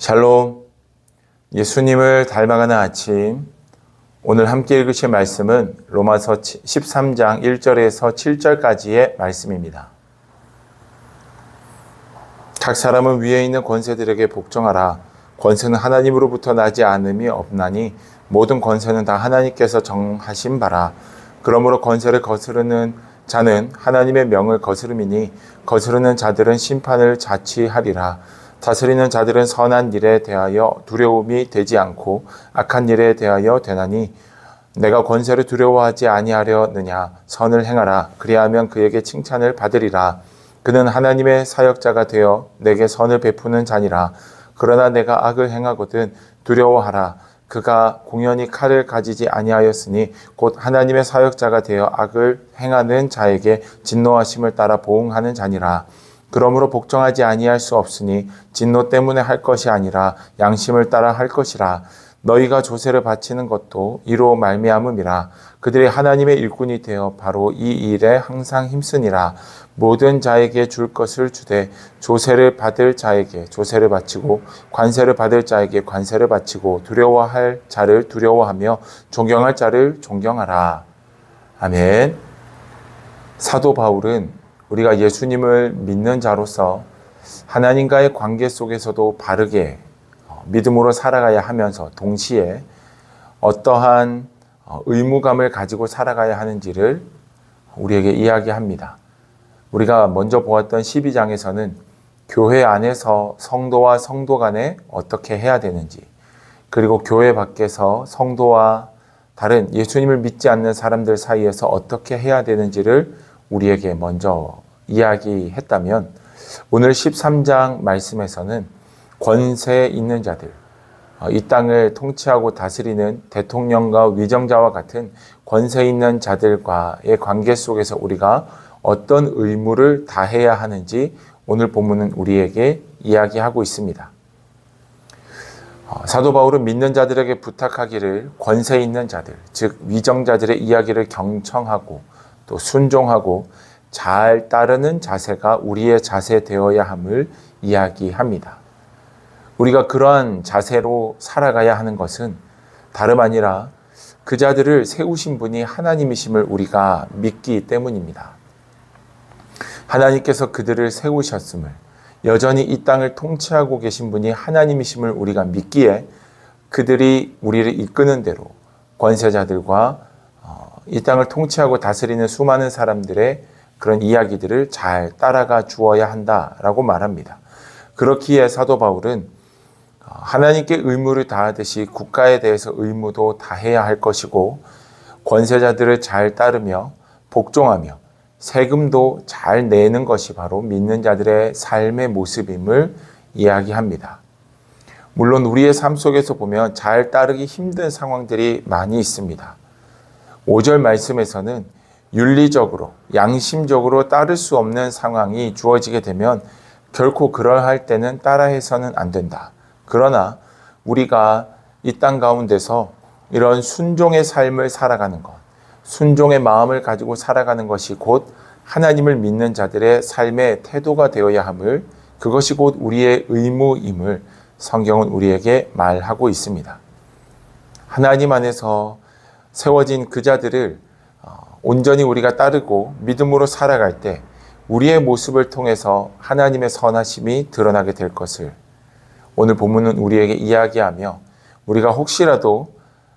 샬롬, 예수님을 닮아가는 아침. 오늘 함께 읽으실 말씀은 로마서 13장 1절에서 7절까지의 말씀입니다. 각 사람은 위에 있는 권세들에게 복종하라. 권세는 하나님으로부터 나지 않음이 없나니 모든 권세는 다 하나님께서 정하신 바라. 그러므로 권세를 거스르는 자는 하나님의 명을 거스름이니 거스르는 자들은 심판을 자취하리라. 다스리는 자들은 선한 일에 대하여 두려움이 되지 않고 악한 일에 대하여 되나니 내가 권세를 두려워하지 아니하려느냐. 선을 행하라. 그리하면 그에게 칭찬을 받으리라. 그는 하나님의 사역자가 되어 내게 선을 베푸는 자니라. 그러나 내가 악을 행하거든 두려워하라. 그가 공연히 칼을 가지지 아니하였으니 곧 하나님의 사역자가 되어 악을 행하는 자에게 진노하심을 따라 보응하는 자니라. 그러므로 복종하지 아니할 수 없으니 진노 때문에 할 것이 아니라 양심을 따라 할 것이라. 너희가 조세를 바치는 것도 이로 말미암음이라. 그들이 하나님의 일꾼이 되어 바로 이 일에 항상 힘쓰니라. 모든 자에게 줄 것을 주되 조세를 받을 자에게 조세를 바치고 관세를 받을 자에게 관세를 바치고 두려워할 자를 두려워하며 존경할 자를 존경하라. 아멘. 사도 바울은 우리가 예수님을 믿는 자로서 하나님과의 관계 속에서도 바르게 믿음으로 살아가야 하면서 동시에 어떠한 의무감을 가지고 살아가야 하는지를 우리에게 이야기합니다. 우리가 먼저 보았던 12장에서는 교회 안에서 성도와 성도 간에 어떻게 해야 되는지, 그리고 교회 밖에서 성도와 다른 예수님을 믿지 않는 사람들 사이에서 어떻게 해야 되는지를 우리에게 먼저 이야기했다면, 오늘 13장 말씀에서는 권세 있는 자들, 이 땅을 통치하고 다스리는 대통령과 위정자와 같은 권세 있는 자들과의 관계 속에서 우리가 어떤 의무를 다해야 하는지 오늘 본문은 우리에게 이야기하고 있습니다. 사도 바울은 믿는 자들에게 부탁하기를 권세 있는 자들, 즉 위정자들의 이야기를 경청하고 또 순종하고 잘 따르는 자세가 우리의 자세 되어야 함을 이야기합니다. 우리가 그러한 자세로 살아가야 하는 것은 다름 아니라 그 자들을 세우신 분이 하나님이심을 우리가 믿기 때문입니다. 하나님께서 그들을 세우셨음을, 여전히 이 땅을 통치하고 계신 분이 하나님이심을 우리가 믿기에 그들이 우리를 이끄는 대로 권세자들과 이 땅을 통치하고 다스리는 수많은 사람들의 그런 이야기들을 잘 따라가 주어야 한다라고 말합니다. 그렇기에 사도 바울은 하나님께 의무를 다하듯이 국가에 대해서 의무도 다해야 할 것이고, 권세자들을 잘 따르며 복종하며 세금도 잘 내는 것이 바로 믿는 자들의 삶의 모습임을 이야기합니다. 물론 우리의 삶 속에서 보면 잘 따르기 힘든 상황들이 많이 있습니다. 5절 말씀에서는 윤리적으로, 양심적으로 따를 수 없는 상황이 주어지게 되면 결코 그러할 때는 따라해서는 안 된다. 그러나 우리가 이 땅 가운데서 이런 순종의 삶을 살아가는 것, 순종의 마음을 가지고 살아가는 것이 곧 하나님을 믿는 자들의 삶의 태도가 되어야 함을, 그것이 곧 우리의 의무임을 성경은 우리에게 말하고 있습니다. 하나님 안에서 세워진 그 자들을 온전히 우리가 따르고 믿음으로 살아갈 때 우리의 모습을 통해서 하나님의 선하심이 드러나게 될 것을 오늘 본문은 우리에게 이야기하며, 우리가 혹시라도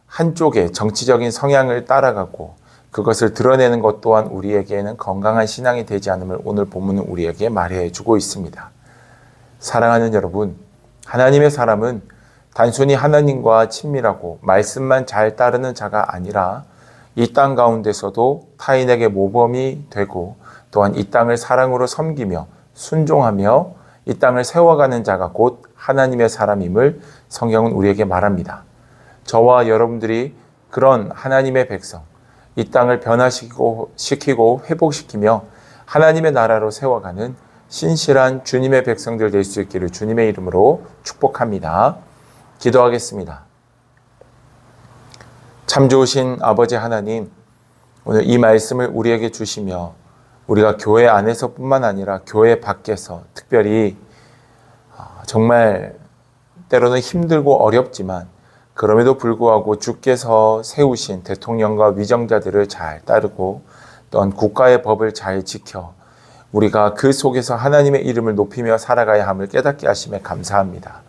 한쪽의 정치적인 성향을 따라가고 그것을 드러내는 것 또한 우리에게는 건강한 신앙이 되지 않음을 오늘 본문은 우리에게 말해주고 있습니다. 사랑하는 여러분, 하나님의 사람은 단순히 하나님과 친밀하고 말씀만 잘 따르는 자가 아니라 이 땅 가운데서도 타인에게 모범이 되고 또한 이 땅을 사랑으로 섬기며 순종하며 이 땅을 세워가는 자가 곧 하나님의 사람임을 성경은 우리에게 말합니다. 저와 여러분들이 그런 하나님의 백성, 이 땅을 변화시키고 회복시키며 하나님의 나라로 세워가는 신실한 주님의 백성들 될 수 있기를 주님의 이름으로 축복합니다. 기도하겠습니다. 참 좋으신 아버지 하나님, 오늘 이 말씀을 우리에게 주시며 우리가 교회 안에서뿐만 아니라 교회 밖에서 특별히 정말 때로는 힘들고 어렵지만 그럼에도 불구하고 주께서 세우신 대통령과 위정자들을 잘 따르고 또한 국가의 법을 잘 지켜 우리가 그 속에서 하나님의 이름을 높이며 살아가야 함을 깨닫게 하심에 감사합니다.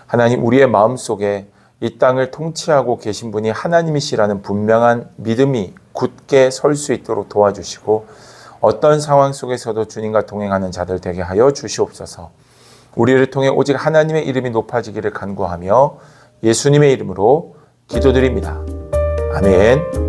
하나님, 우리의 마음속에 이 땅을 통치하고 계신 분이 하나님이시라는 분명한 믿음이 굳게 설 수 있도록 도와주시고 어떤 상황 속에서도 주님과 동행하는 자들 되게 하여 주시옵소서. 우리를 통해 오직 하나님의 이름이 높아지기를 간구하며 예수님의 이름으로 기도드립니다. 아멘.